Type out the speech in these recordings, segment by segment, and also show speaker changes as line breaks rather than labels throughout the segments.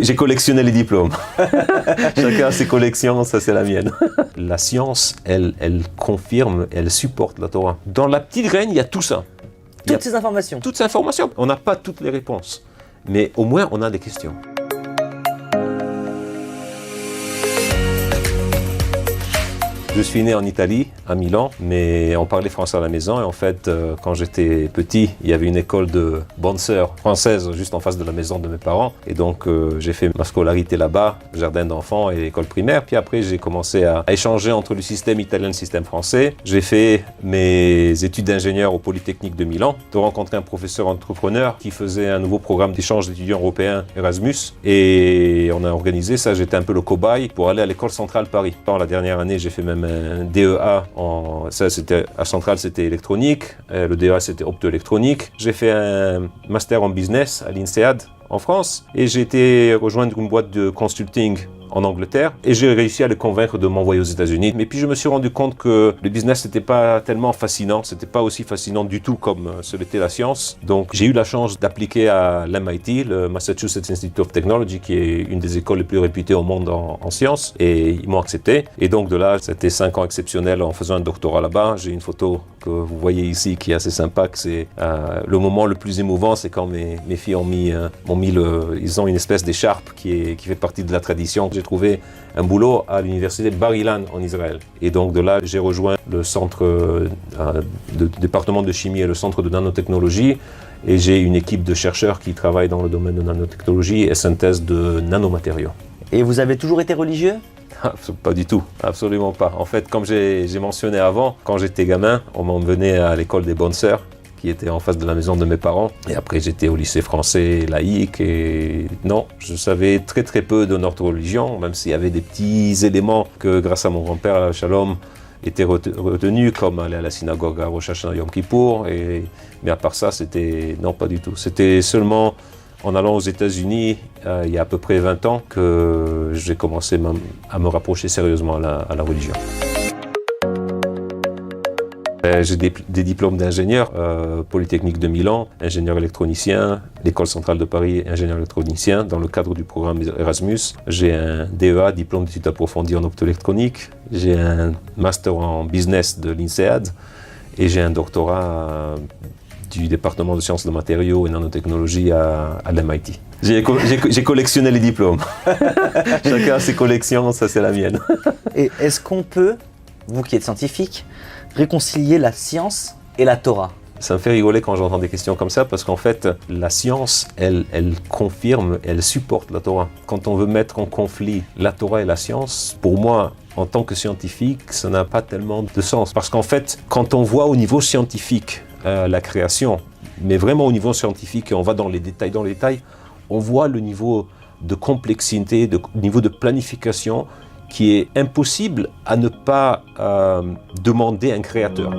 J'ai collectionné les diplômes. Chacun a ses collections, ça c'est la mienne. La science, elle confirme, elle supporte la Torah. Dans la petite graine, il y a tout ça.
Toutes ces informations.
Toutes ces informations. On n'a pas toutes les réponses, mais au moins on a des questions. Je suis né en Italie, à Milan, mais on parlait français à la maison. Et en fait, quand j'étais petit, il y avait une école de bonnes sœurs françaises juste en face de la maison de mes parents. Et donc, j'ai fait ma scolarité là-bas, jardin d'enfants et école primaire. Puis après, j'ai commencé à échanger entre le système italien et le système français. J'ai fait mes études d'ingénieur au Polytechnique de Milan, de rencontrer un professeur entrepreneur qui faisait un nouveau programme d'échange d'étudiants européens, Erasmus. Et on a organisé ça, j'étais un peu le cobaye pour aller à l'école centrale Paris. Pendant la dernière année, j'ai fait même un DEA, ça c'était à Centrale, c'était électronique, le DEA c'était optoélectronique. J'ai fait un master en business à l'INSEAD en France et j'ai été rejoindre une boîte de consulting en Angleterre et j'ai réussi à les convaincre de m'envoyer aux États-Unis. Mais puis je me suis rendu compte que le business n'était pas tellement fascinant, c'était pas aussi fascinant du tout comme ce l'était la science. Donc j'ai eu la chance d'appliquer à l'MIT, le Massachusetts Institute of Technology, qui est une des écoles les plus réputées au monde en sciences, et ils m'ont accepté. Et donc de là, c'était 5 ans exceptionnels en faisant un doctorat là-bas. J'ai une photo que vous voyez ici qui est assez sympa, que c'est le moment le plus émouvant, c'est quand mes filles ils ont une espèce d'écharpe qui fait partie de la tradition. J'ai trouvé un boulot à l'université de Bar-Ilan en Israël. Et donc de là, j'ai rejoint le centre de département de chimie et le centre de nanotechnologie. Et j'ai une équipe de chercheurs qui travaillent dans le domaine de nanotechnologie et synthèse de nanomatériaux.
Et vous avez toujours été religieux ?
Pas du tout, absolument pas. En fait, comme j'ai mentionné avant, quand j'étais gamin, on m'emmenait à l'école des bonnes sœurs, qui était en face de la maison de mes parents. Et après, j'étais au lycée français laïque et non, je savais très très peu de notre religion, même s'il y avait des petits éléments que, grâce à mon grand-père, Shalom, étaient retenus, comme aller à la synagogue à Rosh Hashanah Yom Kippour. Mais à part ça, non, pas du tout. C'était seulement en allant aux États-Unis, il y a à peu près 20 ans, que j'ai commencé à me rapprocher sérieusement à la religion. J'ai des diplômes d'ingénieur, Polytechnique de Milan, ingénieur électronicien, l'École centrale de Paris, ingénieur électronicien, dans le cadre du programme Erasmus. J'ai un DEA, diplôme d'études approfondies en optoélectronique. J'ai un master en business de l'INSEAD et j'ai un doctorat du département de sciences de matériaux et nanotechnologie à l'MIT. J'ai collectionné les diplômes. Chacun a ses collections, ça c'est la mienne.
Et est-ce qu'on peut, vous qui êtes scientifique, réconcilier la science et la Torah?
Ça me fait rigoler quand j'entends des questions comme ça, parce qu'en fait, la science, elle confirme, elle supporte la Torah. Quand on veut mettre en conflit la Torah et la science, pour moi, en tant que scientifique, ça n'a pas tellement de sens. Parce qu'en fait, quand on voit au niveau scientifique la création, mais vraiment au niveau scientifique, et on va dans les détails, on voit le niveau de complexité, le niveau de planification, qui est impossible à ne pas demander à un créateur.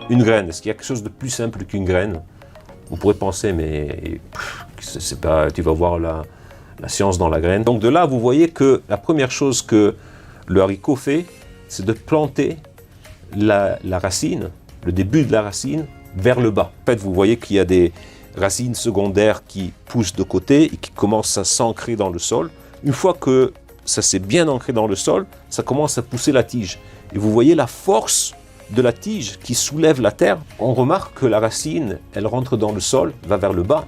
Une graine, est-ce qu'il y a quelque chose de plus simple qu'une graine? On pourrait penser, mais c'est pas, tu vas voir la science dans la graine. Donc de là, vous voyez que la première chose que le haricot fait, c'est de planter la racine, le début de la racine, vers le bas. En fait, vous voyez qu'il y a des racines secondaires qui poussent de côté et qui commencent à s'ancrer dans le sol. Une fois que ça s'est bien ancré dans le sol, ça commence à pousser la tige. Et vous voyez la force de la tige qui soulève la terre. On remarque que la racine, elle rentre dans le sol, va vers le bas,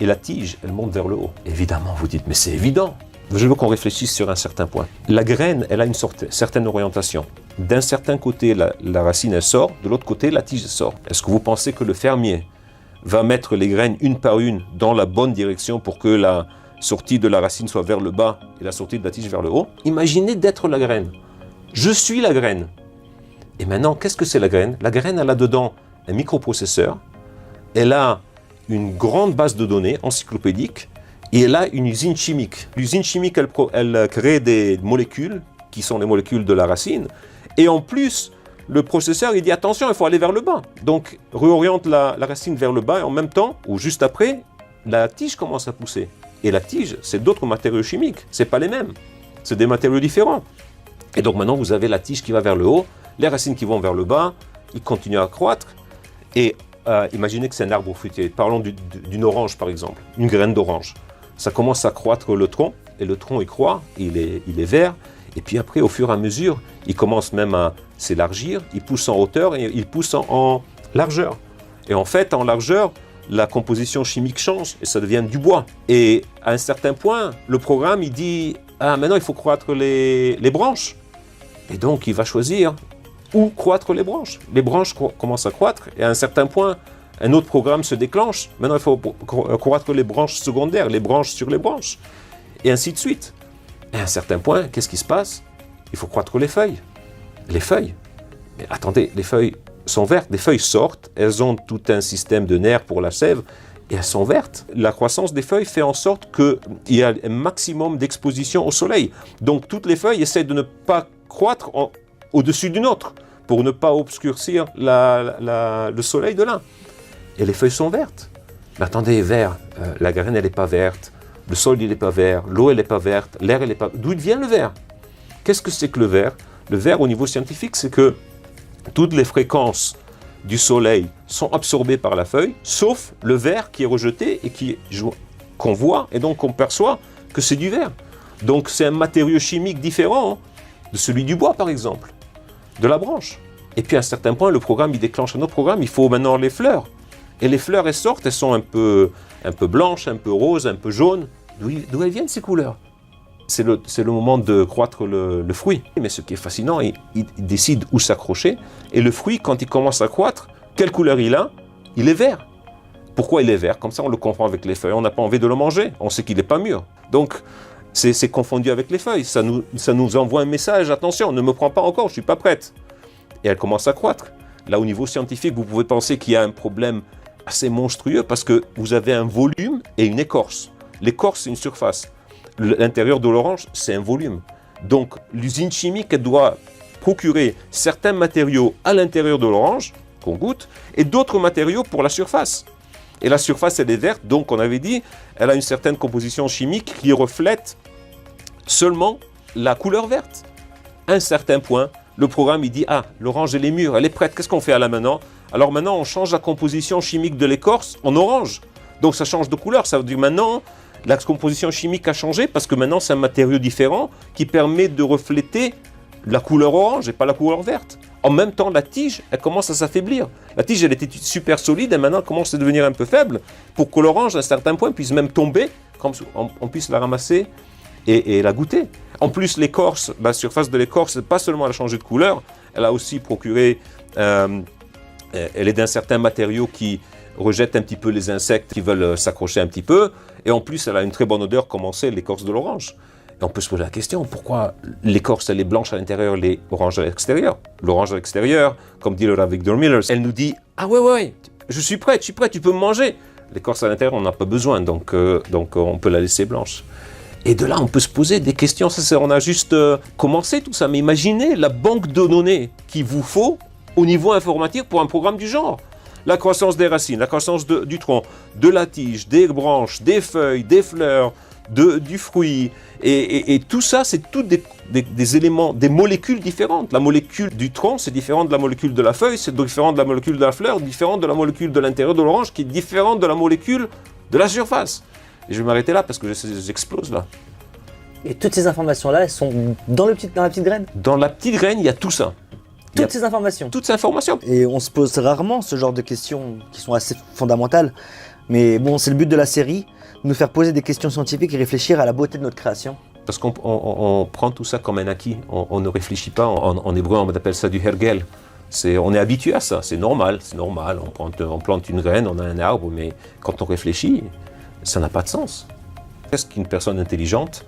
et la tige, elle monte vers le haut. Évidemment, vous dites, mais c'est évident. Je veux qu'on réfléchisse sur un certain point. La graine, elle a une certaine orientation. D'un certain côté, la racine, elle sort, de l'autre côté, la tige sort. Est-ce que vous pensez que le fermier va mettre les graines une par une dans la bonne direction pour que la sortie de la racine soit vers le bas et la sortie de la tige vers le haut? Imaginez d'être la graine. Je suis la graine. Et maintenant, qu'est-ce que c'est la graine? La graine, elle a dedans un microprocesseur, elle a une grande base de données encyclopédique et elle a une usine chimique. L'usine chimique, elle crée des molécules qui sont les molécules de la racine. Et en plus, le processeur, il dit attention, il faut aller vers le bas. Donc, réoriente la racine vers le bas et en même temps, ou juste après, la tige commence à pousser. Et la tige, c'est d'autres matériaux chimiques. C'est pas les mêmes. C'est des matériaux différents. Et donc maintenant, vous avez la tige qui va vers le haut, les racines qui vont vers le bas, ils continuent à croître. Et imaginez que c'est un arbre fruitier. Parlons d'une orange, par exemple, une graine d'orange. Ça commence à croître le tronc, et le tronc, il croît, il est vert, et puis après, au fur et à mesure, il commence même à s'élargir, il pousse en hauteur, et il pousse en largeur. Et en fait, en largeur, la composition chimique change, et ça devient du bois. Et à un certain point, le programme, il dit « Ah, maintenant, il faut croître les branches ». Et donc, il va choisir où croître les branches. Les branches commencent à croître, et à un certain point, un autre programme se déclenche. Maintenant, il faut croître les branches secondaires, les branches sur les branches, et ainsi de suite. Et à un certain point, qu'est-ce qui se passe? Il faut croître les feuilles. Les feuilles. Mais attendez, les feuilles sont vertes, les feuilles sortent, elles ont tout un système de nerfs pour la sève, et elles sont vertes. La croissance des feuilles fait en sorte qu'il y a un maximum d'exposition au soleil. Donc, toutes les feuilles essaient de ne pas croître au-dessus d'une autre, pour ne pas obscurcir le soleil de l'un. Et les feuilles sont vertes. Mais attendez, vert, la graine, elle n'est pas verte, le sol, il n'est pas vert, l'eau, elle n'est pas verte, l'air, elle n'est pas... D'où vient le vert? Qu'est-ce que c'est que le vert? Le vert, au niveau scientifique, c'est que toutes les fréquences du soleil sont absorbées par la feuille, sauf le vert qui est rejeté et qu'on voit, et donc qu'on perçoit que c'est du vert. Donc c'est un matériau chimique différent de celui du bois, par exemple, de la branche. Et puis à un certain point, le programme, il déclenche un autre programme, il faut maintenant les fleurs. Et les fleurs, elles sortent, elles sont un peu blanches, un peu roses, un peu jaunes. D'où elles viennent ces couleurs? C'est le moment de croître le fruit. Mais ce qui est fascinant, il décide où s'accrocher. Et le fruit, quand il commence à croître, quelle couleur il a? Il est vert. Pourquoi il est vert? Comme ça, on le confond avec les feuilles. On n'a pas envie de le manger. On sait qu'il n'est pas mûr. Donc, c'est confondu avec les feuilles. Ça nous envoie un message. Attention, ne me prends pas encore, je ne suis pas prête. Et elle commence à croître. Là, au niveau scientifique, vous pouvez penser qu'il y a un problème assez monstrueux parce que vous avez un volume et une écorce. L'écorce, c'est une surface. L'intérieur de l'orange, c'est un volume. Donc, l'usine chimique, elle doit procurer certains matériaux à l'intérieur de l'orange, qu'on goûte, et d'autres matériaux pour la surface. Et la surface, elle est verte, donc on avait dit, elle a une certaine composition chimique qui reflète seulement la couleur verte. À un certain point, le programme, il dit, ah, l'orange, elle est mûre, elle est prête, qu'est-ce qu'on fait là maintenant? Alors maintenant, on change la composition chimique de l'écorce en orange. Donc ça change de couleur, ça veut dire maintenant, la composition chimique a changé parce que maintenant, c'est un matériau différent qui permet de refléter la couleur orange et pas la couleur verte. En même temps, la tige, elle commence à s'affaiblir. La tige, elle était super solide et maintenant, elle commence à devenir un peu faible pour que l'orange, à un certain point, puisse même tomber, comme on puisse la ramasser et la goûter. En plus, l'écorce, la surface de l'écorce, pas seulement elle a changé de couleur, elle a aussi procuré, elle est d'un certain matériau qui rejette un petit peu les insectes qui veulent s'accrocher un petit peu, et en plus, elle a une très bonne odeur, comme on sait, l'écorce de l'orange. Et on peut se poser la question, pourquoi l'écorce, elle est blanche à l'intérieur, les oranges à l'extérieur? L'orange à l'extérieur, comme dit le Rav Victor Miller, elle nous dit, ah ouais, je suis prêt, tu peux me manger. L'écorce à l'intérieur, on n'a pas besoin, donc on peut la laisser blanche. Et de là, on peut se poser des questions. On a juste commencé tout ça, mais imaginez la banque de données qu'il vous faut au niveau informatique pour un programme du genre. La croissance des racines, la croissance du tronc, de la tige, des branches, des feuilles, des fleurs, du fruit. Et tout ça, c'est tous des éléments, des molécules différentes. La molécule du tronc, c'est différent de la molécule de la feuille, c'est différent de la molécule de la fleur, différent de la molécule de l'intérieur de l'orange, qui est différente de la molécule de la surface. Et je vais m'arrêter là parce que j'explose là.
Et toutes ces informations-là, elles sont dans la petite graine?
Dans la petite graine, il y a tout ça.
Toutes ces informations.
Toutes ces informations.
Et on se pose rarement ce genre de questions qui sont assez fondamentales. Mais bon, c'est le but de la série, de nous faire poser des questions scientifiques et réfléchir à la beauté de notre création.
Parce qu'on prend tout ça comme un acquis. On ne réfléchit pas. En hébreu, on appelle ça du hergel. On est habitué à ça. C'est normal. On plante une graine, on a un arbre. Mais quand on réfléchit, ça n'a pas de sens. Qu'est-ce qu'une personne intelligente?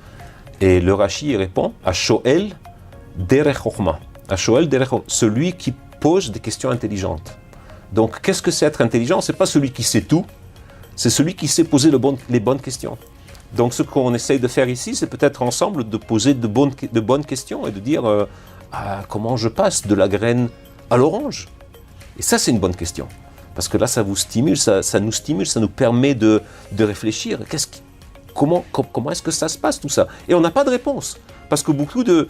Et le Rashi répond à Shoel derech chokhma. À Shoel derech chokhma, celui qui pose des questions intelligentes. Donc, qu'est-ce que c'est être intelligent? C'est pas celui qui sait tout, c'est celui qui sait poser les bonnes questions. Donc, ce qu'on essaye de faire ici, c'est peut-être ensemble de poser de bonnes questions et de dire comment je passe de la graine à l'orange. Et ça, c'est une bonne question. Parce que là, ça vous stimule, ça nous stimule, ça nous permet de réfléchir. Comment est-ce que ça se passe tout ça? Et on n'a pas de réponse. Parce que beaucoup de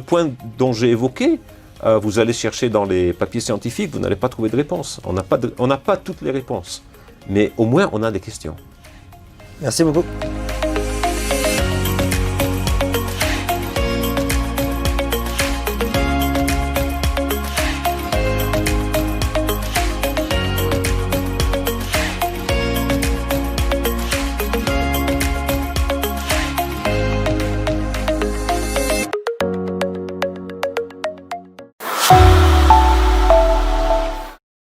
points dont j'ai évoqué Vous allez chercher dans les papiers scientifiques, vous n'allez pas trouver de réponse. On n'a pas toutes les réponses. Mais au moins, on a des questions.
Merci beaucoup.